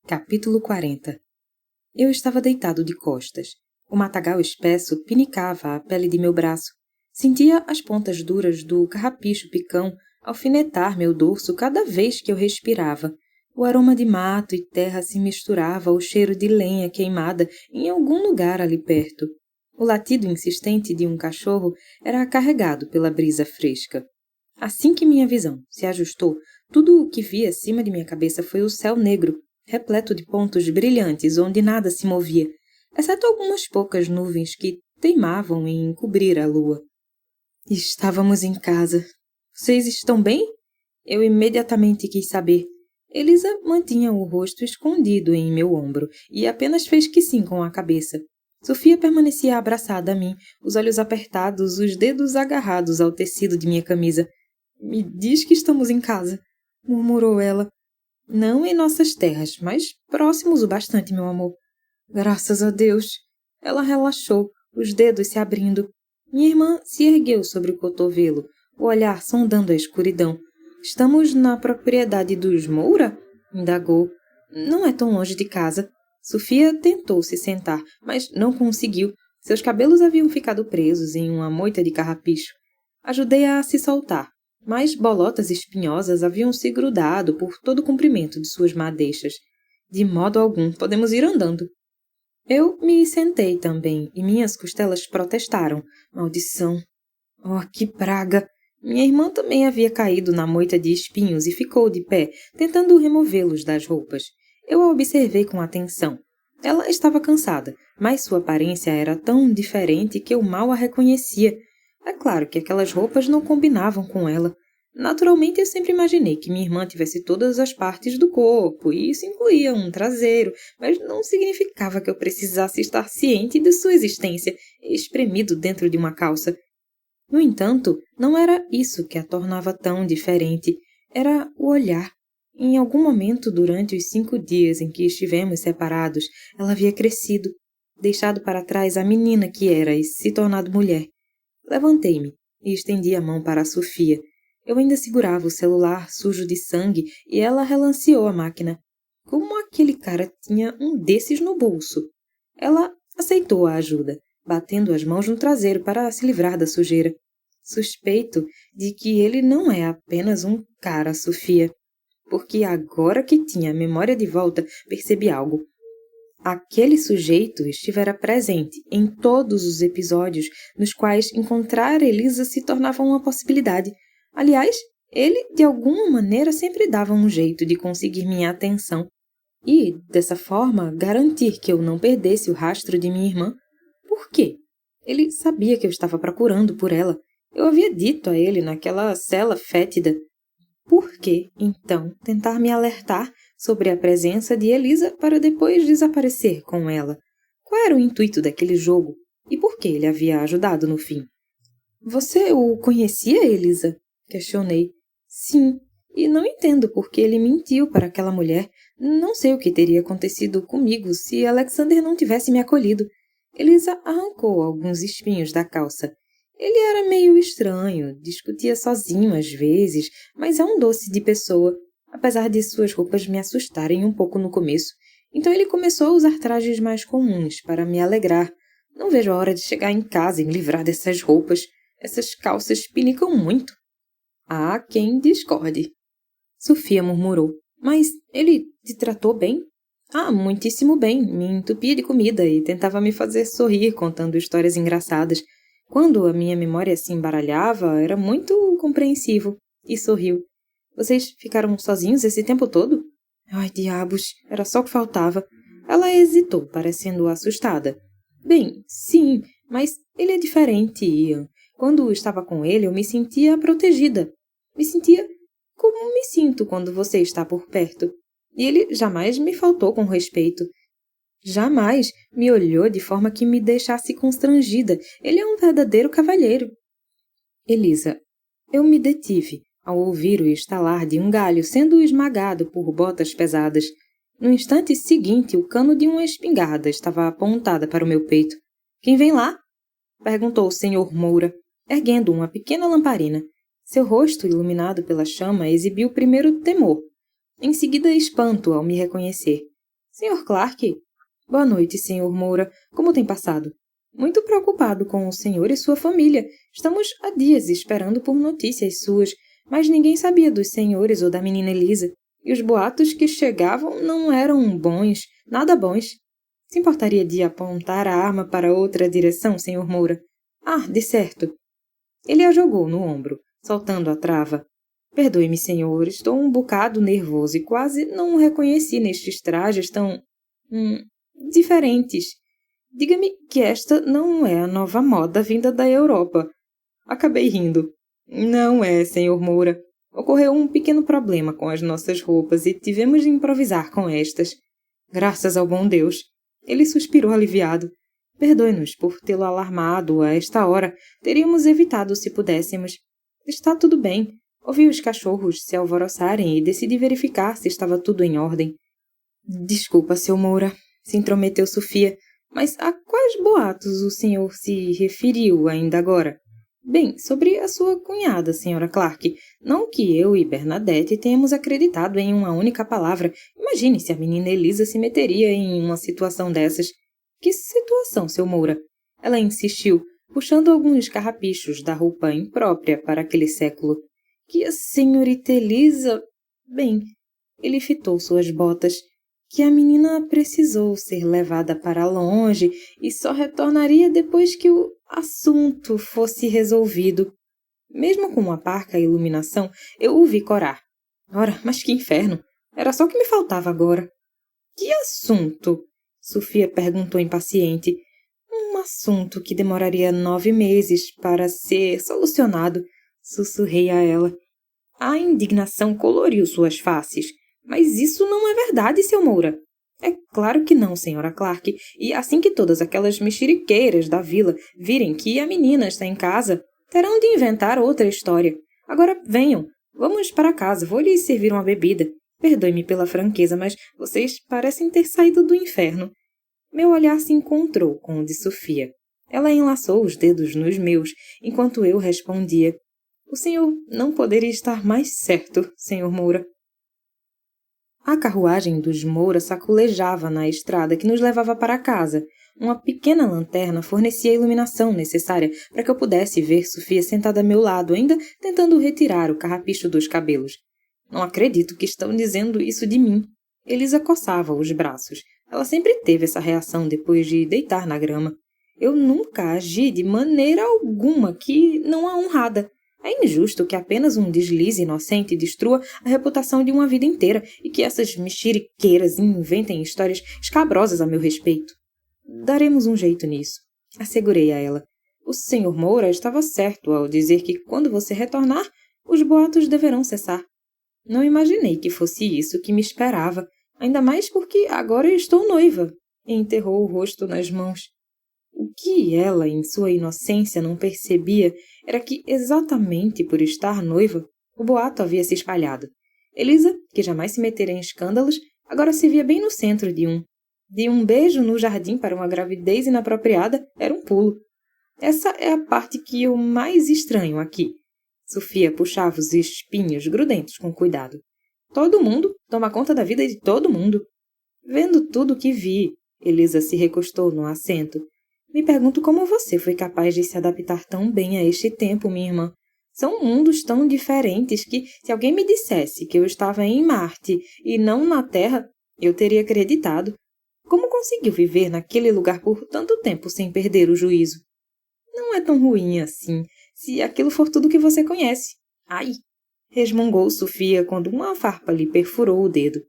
Capítulo 40. Eu estava deitado de costas. O matagal espesso pinicava a pele de meu braço. Sentia as pontas duras do carrapicho picão alfinetar meu dorso cada vez que eu respirava. O aroma de mato e terra se misturava ao cheiro de lenha queimada em algum lugar ali perto. O latido insistente de um cachorro era carregado pela brisa fresca. Assim que minha visão se ajustou, tudo o que vi acima de minha cabeça foi o céu negro, repleto de pontos brilhantes onde nada se movia, exceto algumas poucas nuvens que teimavam em cobrir a lua. Estávamos em casa. Vocês estão bem? Eu imediatamente quis saber. Elisa mantinha o rosto escondido em meu ombro e apenas fez que sim com a cabeça. Sofia permanecia abraçada a mim, os olhos apertados, os dedos agarrados ao tecido de minha camisa. Me diz que estamos em casa, murmurou ela. Não em nossas terras, mas próximos o bastante, meu amor. Graças a Deus. Ela relaxou, os dedos se abrindo. Minha irmã se ergueu sobre o cotovelo, o olhar sondando a escuridão. Estamos na propriedade dos Moura? Indagou. Não é tão longe de casa. Sofia tentou se sentar, mas não conseguiu. Seus cabelos haviam ficado presos em uma moita de carrapicho. Ajudei-a a se soltar, mas bolotas espinhosas haviam se grudado por todo o comprimento de suas madeixas. De modo algum, podemos ir andando. Eu me sentei também, e minhas costelas protestaram. Maldição! Oh, que praga! Minha irmã também havia caído na moita de espinhos e ficou de pé, tentando removê-los das roupas. Eu a observei com atenção. Ela estava cansada, mas sua aparência era tão diferente que eu mal a reconhecia. É claro que aquelas roupas não combinavam com ela. Naturalmente, eu sempre imaginei que minha irmã tivesse todas as partes do corpo, e isso incluía um traseiro, mas não significava que eu precisasse estar ciente de sua existência, espremido dentro de uma calça. No entanto, não era isso que a tornava tão diferente. Era o olhar. Em algum momento durante os 5 dias em que estivemos separados, ela havia crescido, deixado para trás a menina que era e se tornado mulher. Levantei-me e estendi a mão para a Sofia. Eu ainda segurava o celular sujo de sangue e ela relanceou a máquina. Como aquele cara tinha um desses no bolso? Ela aceitou a ajuda, batendo as mãos no traseiro para se livrar da sujeira. Suspeito de que ele não é apenas um cara, Sofia, porque agora que tinha a memória de volta, percebi algo. Aquele sujeito estivera presente em todos os episódios nos quais encontrar Elisa se tornava uma possibilidade. Aliás, ele, de alguma maneira, sempre dava um jeito de conseguir minha atenção e, dessa forma, garantir que eu não perdesse o rastro de minha irmã. Por quê? Ele sabia que eu estava procurando por ela. Eu havia dito a ele naquela cela fétida. Por que, então, tentar me alertar sobre a presença de Elisa para depois desaparecer com ela? Qual era o intuito daquele jogo? E por que ele havia ajudado no fim? Você o conhecia, Elisa? Questionei. Sim, e não entendo por que ele mentiu para aquela mulher. Não sei o que teria acontecido comigo se Alexander não tivesse me acolhido. Elisa arrancou alguns espinhos da calça. Ele era meio estranho, discutia sozinho às vezes, mas é um doce de pessoa, apesar de suas roupas me assustarem um pouco no começo. Então ele começou a usar trajes mais comuns para me alegrar. Não vejo a hora de chegar em casa e me livrar dessas roupas. Essas calças pinicam muito. Há quem discorde. Sofia murmurou. Mas ele te tratou bem? Ah, muitíssimo bem. Me entupia de comida e tentava me fazer sorrir contando histórias engraçadas. Quando a minha memória se embaralhava, era muito compreensivo. E sorriu. Vocês ficaram sozinhos esse tempo todo? Ai, diabos, era só o que faltava. Ela hesitou, parecendo assustada. Bem, sim, mas ele é diferente, Ian. Quando estava com ele, eu me sentia protegida. Me sentia como me sinto quando você está por perto. E ele jamais me faltou com respeito. Jamais me olhou de forma que me deixasse constrangida. Ele é um verdadeiro cavalheiro. Elisa, eu me detive ao ouvir o estalar de um galho sendo esmagado por botas pesadas. No instante seguinte, o cano de uma espingarda estava apontada para o meu peito. Quem vem lá? Perguntou o senhor Moura, erguendo uma pequena lamparina. Seu rosto, iluminado pela chama, exibiu primeiro temor, em seguida espanto ao me reconhecer. Sr. Clark? Boa noite, Sr. Moura. Como tem passado? Muito preocupado com o senhor e sua família. Estamos há dias esperando por notícias suas, mas ninguém sabia dos senhores ou da menina Elisa. E os boatos que chegavam não eram bons, nada bons. Se importaria de apontar a arma para outra direção, Sr. Moura? Ah, de certo. Ele a jogou no ombro, soltando a trava. Perdoe-me, senhor, estou um bocado nervoso e quase não o reconheci nestes trajes tão... diferentes. Diga-me que esta não é a nova moda vinda da Europa. Acabei rindo. Não é, Sr. Moura. Ocorreu um pequeno problema com as nossas roupas e tivemos de improvisar com estas. Graças ao bom Deus. Ele suspirou aliviado. Perdoe-nos por tê-lo alarmado a esta hora. Teríamos evitado se pudéssemos. Está tudo bem. Ouvi os cachorros se alvoroçarem e decidi verificar se estava tudo em ordem. Desculpa, Sr. Moura, se intrometeu Sofia, mas a quais boatos o senhor se referiu ainda agora? Bem, sobre a sua cunhada, Sra. Clark. Não que eu e Bernadette tenhamos acreditado em uma única palavra. Imagine se a menina Elisa se meteria em uma situação dessas. Que situação, Sr. Moura? Ela insistiu, puxando alguns carrapichos da roupa imprópria para aquele século. Que a senhorita Elisa... Bem, ele fitou suas botas. Que a menina precisou ser levada para longe e só retornaria depois que o assunto fosse resolvido. Mesmo com uma parca iluminação, eu o vi corar. Ora, mas que inferno! Era só o que me faltava agora. Que assunto? Sofia perguntou impaciente. Um assunto que demoraria 9 meses para ser solucionado, sussurrei a ela. A indignação coloriu suas faces. Mas isso não é verdade, Sr. Moura. É claro que não, Sra. Clark. E assim que todas aquelas mexeriqueiras da vila virem que a menina está em casa, terão de inventar outra história. Agora venham. Vamos para casa. Vou lhes servir uma bebida. Perdoe-me pela franqueza, mas vocês parecem ter saído do inferno. Meu olhar se encontrou com o de Sofia. Ela enlaçou os dedos nos meus, enquanto eu respondia. O senhor não poderia estar mais certo, Sr. Moura. A carruagem dos Moura sacolejava na estrada que nos levava para casa. Uma pequena lanterna fornecia a iluminação necessária para que eu pudesse ver Sofia sentada a meu lado, ainda tentando retirar o carrapicho dos cabelos. Não acredito que estão dizendo isso de mim. Elisa coçava os braços. Ela sempre teve essa reação depois de deitar na grama. Eu nunca agi de maneira alguma que não a honrada. É injusto que apenas um deslize inocente destrua a reputação de uma vida inteira e que essas mexeriqueiras inventem histórias escabrosas a meu respeito. Daremos um jeito nisso, assegurei a ela. O Sr. Moura estava certo ao dizer que quando você retornar, os boatos deverão cessar. Não imaginei que fosse isso que me esperava, ainda mais porque agora estou noiva, e enterrou o rosto nas mãos. O que ela, em sua inocência, não percebia era que, exatamente por estar noiva, o boato havia se espalhado. Elisa, que jamais se metera em escândalos, agora se via bem no centro de um. De um beijo no jardim para uma gravidez inapropriada era um pulo. Essa é a parte que eu mais estranho aqui. Sofia puxava os espinhos grudentos com cuidado. Todo mundo toma conta da vida de todo mundo. Vendo tudo o que vi, Elisa se recostou no assento. Me pergunto como você foi capaz de se adaptar tão bem a este tempo, minha irmã. São mundos tão diferentes que, se alguém me dissesse que eu estava em Marte e não na Terra, eu teria acreditado. Como conseguiu viver naquele lugar por tanto tempo sem perder o juízo? Não é tão ruim assim, se aquilo for tudo que você conhece. Ai! Resmungou Sofia quando uma farpa lhe perfurou o dedo.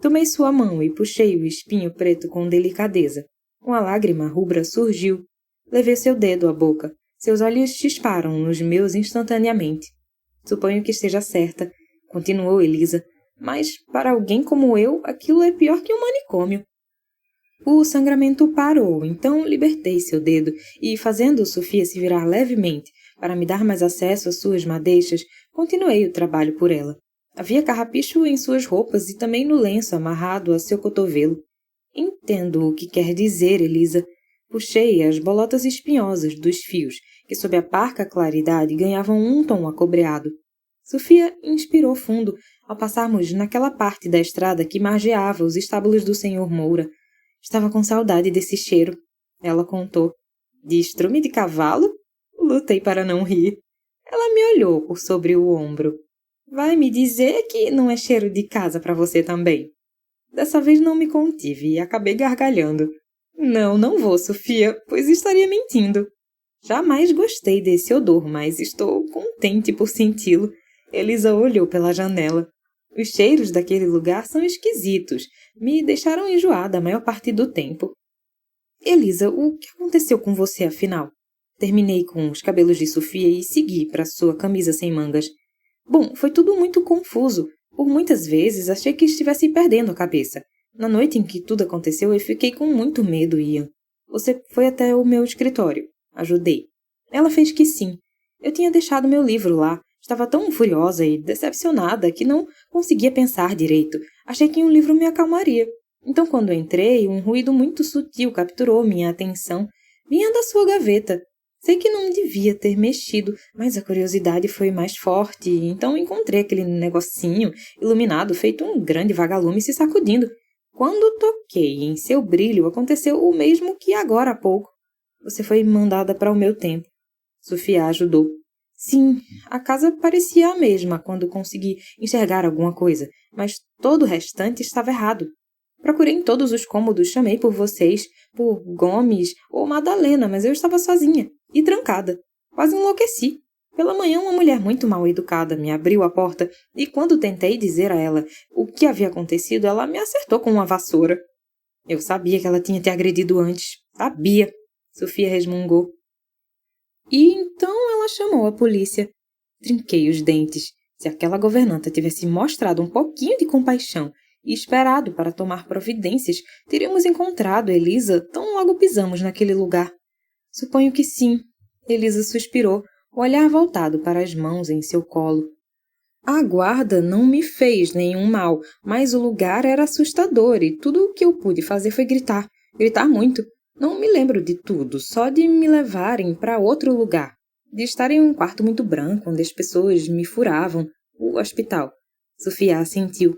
Tomei sua mão e puxei o espinho preto com delicadeza. Uma lágrima rubra surgiu. Levei seu dedo à boca. Seus olhos chisparam nos meus instantaneamente. Suponho que esteja certa, continuou Elisa. Mas, para alguém como eu, aquilo é pior que um manicômio. O sangramento parou, então libertei seu dedo e, fazendo Sofia se virar levemente para me dar mais acesso às suas madeixas, continuei o trabalho por ela. Havia carrapicho em suas roupas e também no lenço amarrado a seu cotovelo. Entendo o que quer dizer, Elisa. Puxei as bolotas espinhosas dos fios, que sob a parca claridade ganhavam um tom acobreado. Sofia inspirou fundo ao passarmos naquela parte da estrada que margeava os estábulos do senhor Moura. Estava com saudade desse cheiro. Ela contou. De estrume de cavalo? Lutei para não rir. Ela me olhou por sobre o ombro. Vai me dizer que não é cheiro de casa para você também? Dessa vez não me contive e acabei gargalhando. Não, não vou, Sofia, pois estaria mentindo. Jamais gostei desse odor, mas estou contente por senti-lo. Elisa olhou pela janela. Os cheiros daquele lugar são esquisitos. Me deixaram enjoada a maior parte do tempo. Elisa, o que aconteceu com você, afinal? Terminei com os cabelos de Sofia e segui para sua camisa sem mangas. Bom, foi tudo muito confuso. Por muitas vezes achei que estivesse perdendo a cabeça. Na noite em que tudo aconteceu, eu fiquei com muito medo, Ian. Você foi até o meu escritório. Ajudei. Ela fez que sim. Eu tinha deixado meu livro lá. Estava tão furiosa e decepcionada que não conseguia pensar direito. Achei que um livro me acalmaria. Então, quando entrei, um ruído muito sutil capturou minha atenção. Vinha da sua gaveta. Sei que não devia ter mexido, mas a curiosidade foi mais forte, então encontrei aquele negocinho iluminado feito um grande vagalume se sacudindo. Quando toquei em seu brilho, aconteceu o mesmo que agora há pouco. Você foi mandada para o meu tempo. Sofia ajudou. Sim, a casa parecia a mesma quando consegui enxergar alguma coisa, mas todo o restante estava errado. Procurei em todos os cômodos, chamei por vocês, por Gomes ou Madalena, mas eu estava sozinha e trancada. Quase enlouqueci. Pela manhã, uma mulher muito mal educada me abriu a porta e quando tentei dizer a ela o que havia acontecido, ela me acertou com uma vassoura. Eu sabia que ela tinha te agredido antes. Sabia. Sofia resmungou. E então ela chamou a polícia. Trinquei os dentes. Se aquela governanta tivesse mostrado um pouquinho de compaixão e esperado para tomar providências, teríamos encontrado Elisa tão logo pisamos naquele lugar. Suponho que sim. Elisa suspirou, o olhar voltado para as mãos em seu colo. A guarda não me fez nenhum mal, mas o lugar era assustador e tudo o que eu pude fazer foi gritar. Gritar muito. Não me lembro de tudo, só de me levarem para outro lugar. De estar em um quarto muito branco, onde as pessoas me furavam. O hospital. Sofia assentiu.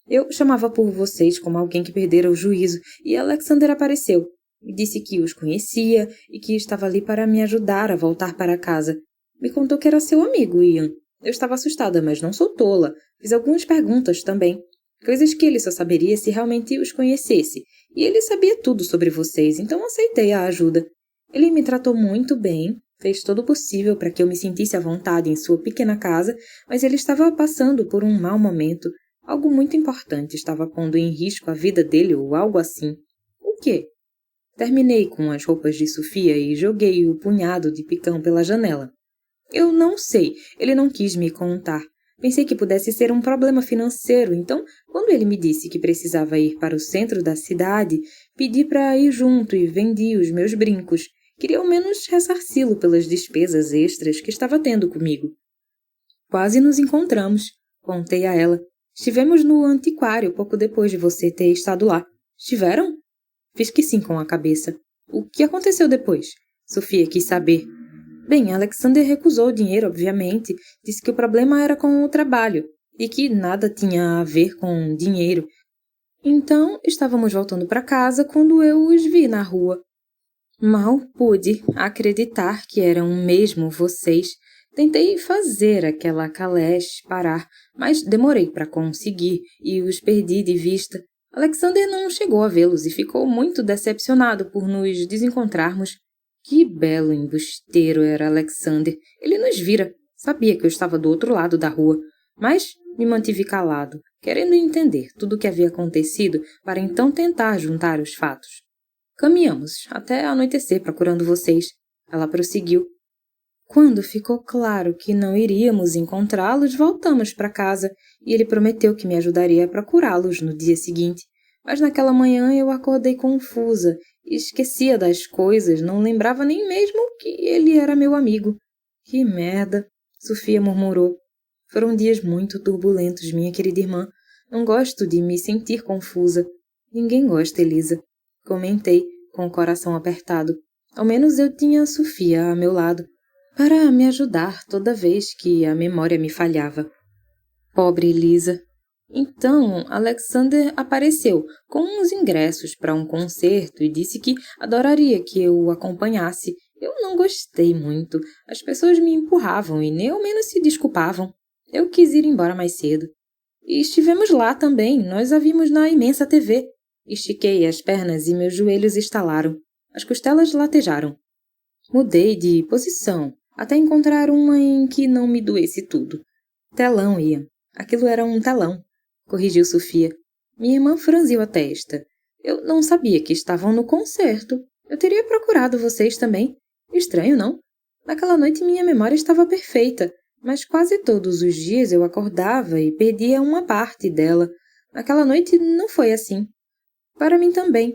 Eu chamava por vocês como alguém que perdera o juízo, e Alexander apareceu. Me disse que os conhecia e que estava ali para me ajudar a voltar para casa. Me contou que era seu amigo, Ian. Eu estava assustada, mas não sou tola. Fiz algumas perguntas também. Coisas que ele só saberia se realmente os conhecesse. E ele sabia tudo sobre vocês, então aceitei a ajuda. Ele me tratou muito bem, fez todo o possível para que eu me sentisse à vontade em sua pequena casa, mas ele estava passando por um mau momento. Algo muito importante estava pondo em risco a vida dele ou algo assim. O quê? Terminei com as roupas de Sofia e joguei o punhado de picão pela janela. Eu não sei, ele não quis me contar. Pensei que pudesse ser um problema financeiro, então, quando ele me disse que precisava ir para o centro da cidade, pedi para ir junto e vendi os meus brincos. Queria ao menos ressarci-lo pelas despesas extras que estava tendo comigo. Quase nos encontramos, contei a ela. Estivemos no antiquário pouco depois de você ter estado lá. Estiveram? Fiz que sim com a cabeça. O que aconteceu depois? Sofia quis saber. Bem, Alexander recusou o dinheiro, obviamente. Disse que o problema era com o trabalho e que nada tinha a ver com dinheiro. Então, estávamos voltando para casa quando eu os vi na rua. Mal pude acreditar que eram mesmo vocês. Tentei fazer aquela caleche parar, mas demorei para conseguir e os perdi de vista. Alexander não chegou a vê-los e ficou muito decepcionado por nos desencontrarmos. Que belo embusteiro era Alexander. Ele nos vira. Sabia que eu estava do outro lado da rua. Mas me mantive calado, querendo entender tudo o que havia acontecido para então tentar juntar os fatos. Caminhamos até anoitecer procurando vocês. Ela prosseguiu. Quando ficou claro que não iríamos encontrá-los, voltamos para casa e ele prometeu que me ajudaria a procurá-los no dia seguinte. Mas naquela manhã eu acordei confusa, esquecia das coisas, não lembrava nem mesmo que ele era meu amigo. Que merda, Sofia murmurou. Foram dias muito turbulentos, minha querida irmã. Não gosto de me sentir confusa. Ninguém gosta, Elisa. Comentei, com o coração apertado. Ao menos eu tinha a Sofia a meu lado. para me ajudar toda vez que a memória me falhava. Pobre Elisa. Então, Alexander apareceu com uns ingressos para um concerto e disse que adoraria que eu o acompanhasse. Eu não gostei muito. As pessoas me empurravam e nem ao menos se desculpavam. Eu quis ir embora mais cedo. E estivemos lá também. Nós a vimos na imensa TV. Estiquei as pernas e meus joelhos estalaram. As costelas latejaram. Mudei de posição, até encontrar uma em que não me doesse tudo. Telão, Ian. Aquilo era um telão, corrigiu Sofia. Minha irmã franziu a testa. Eu não sabia que estavam no concerto. Eu teria procurado vocês também. Estranho, não? Naquela noite minha memória estava perfeita, mas quase todos os dias eu acordava e perdia uma parte dela. Naquela noite não foi assim. Para mim também.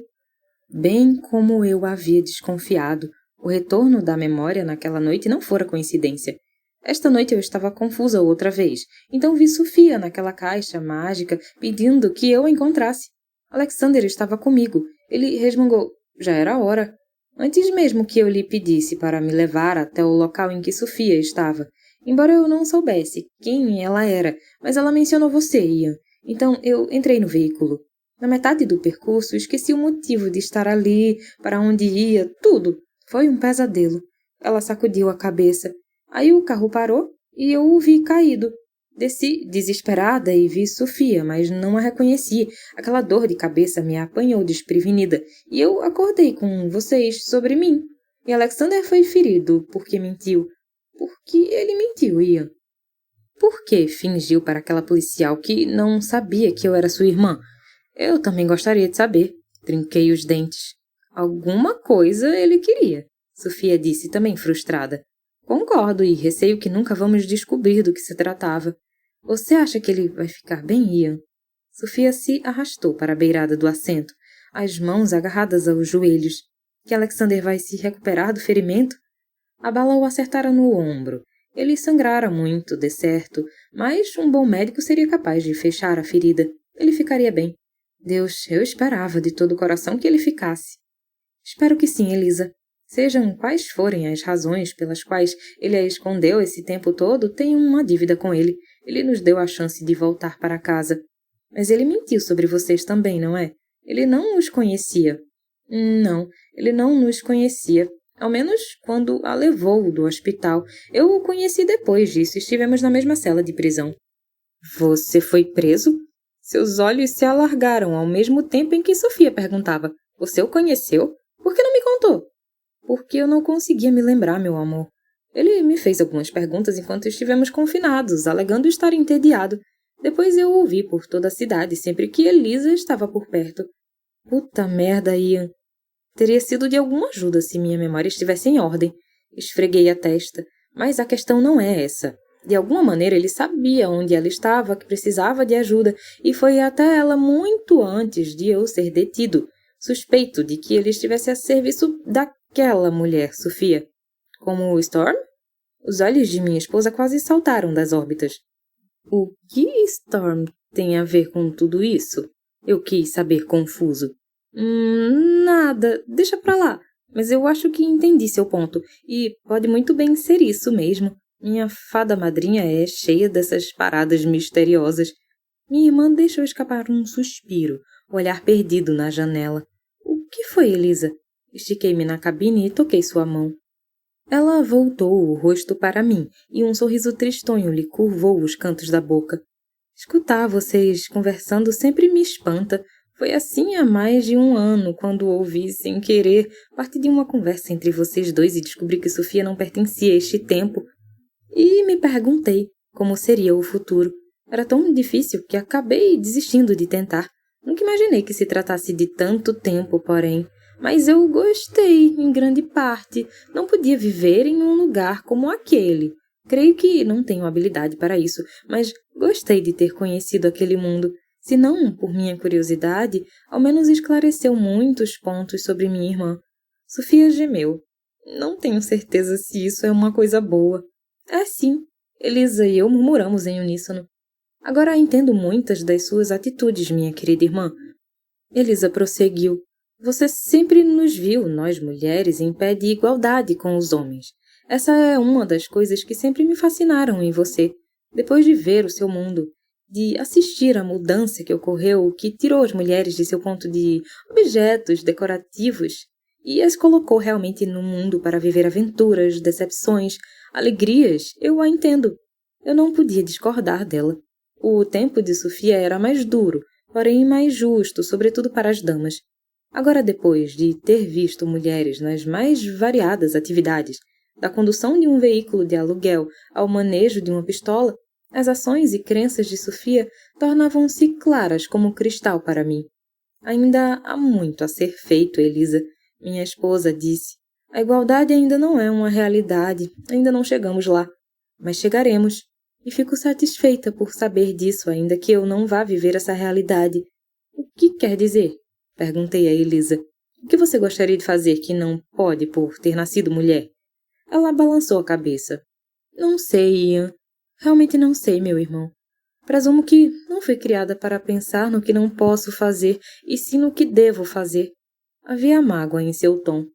Bem como eu havia desconfiado, o retorno da memória naquela noite não fora coincidência. Esta noite eu estava confusa outra vez, então vi Sofia naquela caixa mágica pedindo que eu a encontrasse. Alexander estava comigo. Ele resmungou. Já era hora. Antes mesmo que eu lhe pedisse para me levar até o local em que Sofia estava. Embora eu não soubesse quem ela era, mas ela mencionou você, Ian. Então eu entrei no veículo. Na metade do percurso, esqueci o motivo de estar ali, para onde ia, tudo. Foi um pesadelo. Ela sacudiu a cabeça. Aí o carro parou e eu o vi caído. Desci desesperada e vi Sofia, mas não a reconheci. Aquela dor de cabeça me apanhou desprevenida e eu acordei com vocês sobre mim. E Alexander foi ferido porque mentiu. Porque ele mentiu, Ian. Por que fingiu para aquela policial que não sabia que eu era sua irmã? Eu também gostaria de saber. Trinquei os dentes. Alguma coisa ele queria, Sofia disse, também frustrada. Concordo e receio que nunca vamos descobrir do que se tratava. Você acha que ele vai ficar bem, Ian? Sofia se arrastou para a beirada do assento, as mãos agarradas aos joelhos. Que Alexander vai se recuperar do ferimento? A bala o acertara no ombro. Ele sangrara muito, de certo, mas um bom médico seria capaz de fechar a ferida. Ele ficaria bem. Deus, eu esperava de todo o coração que ele ficasse. Espero que sim, Elisa. Sejam quais forem as razões pelas quais ele a escondeu esse tempo todo, tenho uma dívida com ele. Ele nos deu a chance de voltar para casa. Mas ele mentiu sobre vocês também, não é? Ele não os conhecia. Não, ele não nos conhecia. Ao menos quando a levou do hospital. Eu o conheci depois disso. Estivemos na mesma cela de prisão. Você foi preso? Seus olhos se alargaram ao mesmo tempo em que Sofia perguntava. Você o conheceu? Por que não me contou? Porque eu não conseguia me lembrar, meu amor. Ele me fez algumas perguntas enquanto estivemos confinados, alegando estar entediado. Depois eu ouvi por toda a cidade, sempre que Elisa estava por perto. Puta merda, Ian. Teria sido de alguma ajuda se minha memória estivesse em ordem. Esfreguei a testa. Mas a questão não é essa. De alguma maneira ele sabia onde ela estava, que precisava de ajuda, e foi até ela muito antes de eu ser detido. Suspeito de que ele estivesse a serviço daquela mulher, Sofia. Como o Storm? Os olhos de minha esposa quase saltaram das órbitas. O que Storm tem a ver com tudo isso? Eu quis saber confuso. Nada. Deixa pra lá. Mas eu acho que entendi seu ponto. E pode muito bem ser isso mesmo. Minha fada madrinha é cheia dessas paradas misteriosas. Minha irmã deixou escapar um suspiro, olhar perdido na janela. O que foi, Elisa? Estiquei-me na cabine e toquei sua mão. Ela voltou o rosto para mim e um sorriso tristonho lhe curvou os cantos da boca. Escutar vocês conversando sempre me espanta. Foi assim há mais de 1 ano, quando ouvi, sem querer, parte de uma conversa entre vocês dois e descobri que Sofia não pertencia a este tempo. E me perguntei como seria o futuro. Era tão difícil que acabei desistindo de tentar. Nunca imaginei que se tratasse de tanto tempo, porém. Mas eu gostei, em grande parte. Não podia viver em um lugar como aquele. Creio que não tenho habilidade para isso, mas gostei de ter conhecido aquele mundo. Se não por minha curiosidade, ao menos esclareceu muitos pontos sobre minha irmã. Sofia gemeu. Não tenho certeza se isso é uma coisa boa. É sim, Elisa e eu murmuramos em uníssono. Agora entendo muitas das suas atitudes, minha querida irmã. Elisa prosseguiu. Você sempre nos viu, nós mulheres, em pé de igualdade com os homens. Essa é uma das coisas que sempre me fascinaram em você, depois de ver o seu mundo, de assistir à mudança que ocorreu, que tirou as mulheres de seu ponto de objetos decorativos e as colocou realmente no mundo para viver aventuras, decepções, alegrias. Eu a entendo. Eu não podia discordar dela. O tempo de Sofia era mais duro, porém mais justo, sobretudo para as damas. Agora, depois de ter visto mulheres nas mais variadas atividades, da condução de um veículo de aluguel ao manejo de uma pistola, as ações e crenças de Sofia tornavam-se claras como cristal para mim. Ainda há muito a ser feito, Elisa, minha esposa disse. A igualdade ainda não é uma realidade, ainda não chegamos lá. Mas chegaremos. E fico satisfeita por saber disso, ainda que eu não vá viver essa realidade. O que quer dizer? Perguntei a Elisa. O que você gostaria de fazer que não pode por ter nascido mulher? Ela balançou a cabeça. Não sei, Ian. Realmente não sei, meu irmão. Presumo que não fui criada para pensar no que não posso fazer, e sim no que devo fazer. Havia mágoa em seu tom.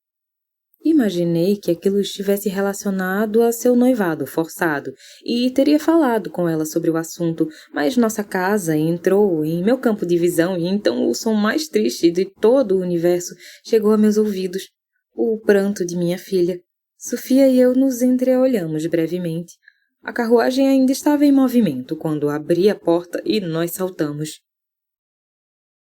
Imaginei que aquilo estivesse relacionado a seu noivado forçado, e teria falado com ela sobre o assunto, mas nossa casa entrou em meu campo de visão e então o som mais triste de todo o universo chegou a meus ouvidos. O pranto de minha filha. Sofia e eu nos entreolhamos brevemente. A carruagem ainda estava em movimento quando abri a porta e nós saltamos.